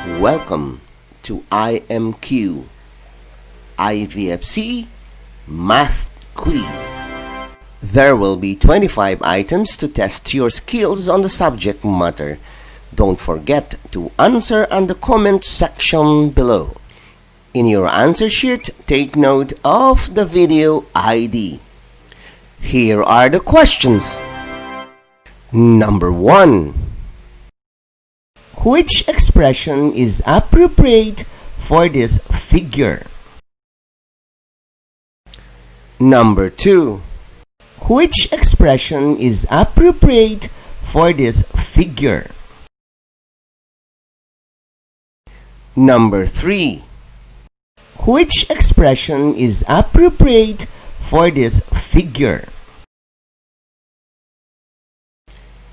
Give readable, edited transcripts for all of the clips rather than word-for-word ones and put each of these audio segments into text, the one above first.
Welcome to IMQ IVFC Math Quiz. There will be 25 items to test your skills on the subject matter. Don't forget to answer on the comment section below. In your answer sheet, take note of the video ID. Here are the questions. Number 1. Which expression is appropriate for this figure? Number 2. Which expression is appropriate for this figure? Number 3. Which expression is appropriate for this figure?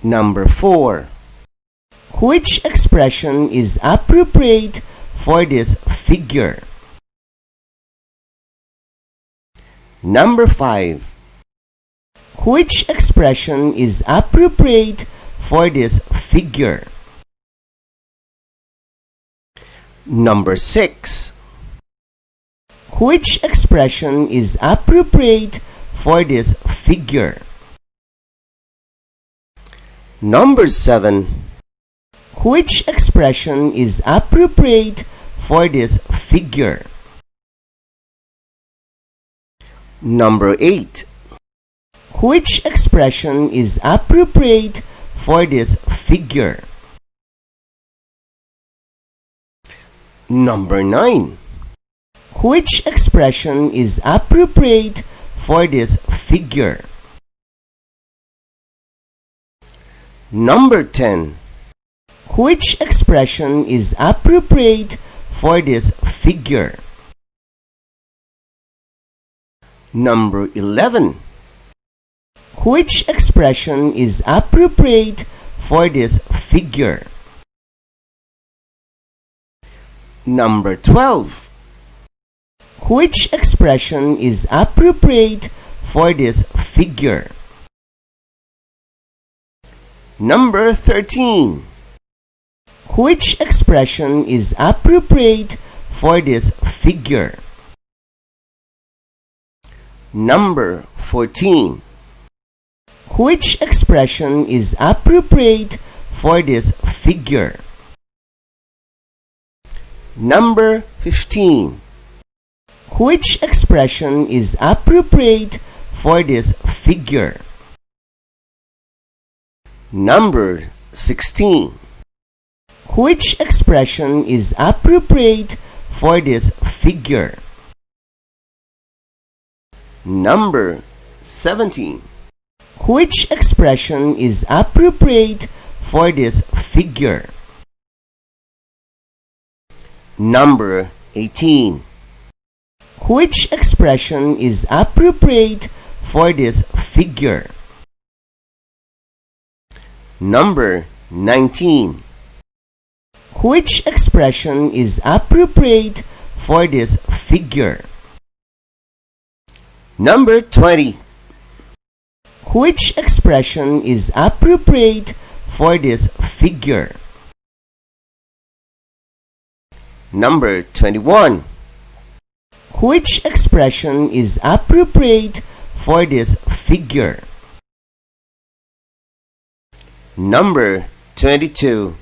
Number 4. Which expression is appropriate for this figure? Number 5. Which expression is appropriate for this figure? Number 6. Which expression is appropriate for this figure? Number 7. Which expression is appropriate for this figure? Number 8. Which expression is appropriate for this figure? Number 9. Which expression is appropriate for this figure? Number 10. Which expression is appropriate for this figure? Number 11. Which expression is appropriate for this figure? Number 12. Which expression is appropriate for this figure? Number 13. Which expression is appropriate for this figure? Number 14. Which expression is appropriate for this figure? Number 15. Which expression is appropriate for this figure? Number 16. Which expression is appropriate for this figure? Number 17. Which expression is appropriate for this figure? Number 18. Which expression is appropriate for this figure? Number 19. Which expression is appropriate for this figure? Number 20. Which expression is appropriate for this figure? Number 21. Which expression is appropriate for this figure? Number 22.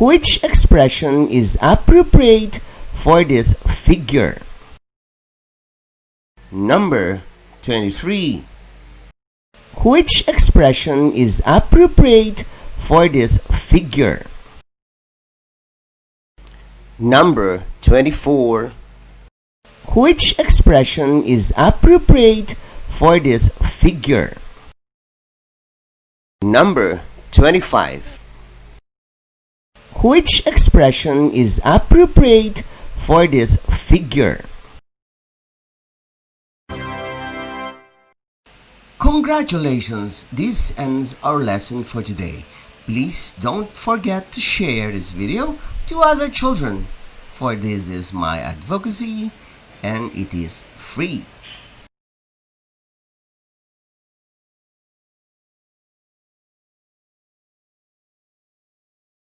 Which expression is appropriate for this figure? Number 23. Which expression is appropriate for this figure? Number 24. Which expression is appropriate for this figure? Number 25. Which expression is appropriate for this figure? Congratulations! This ends our lesson for today. Please don't forget to share this video to other children, for this is my advocacy and it is free.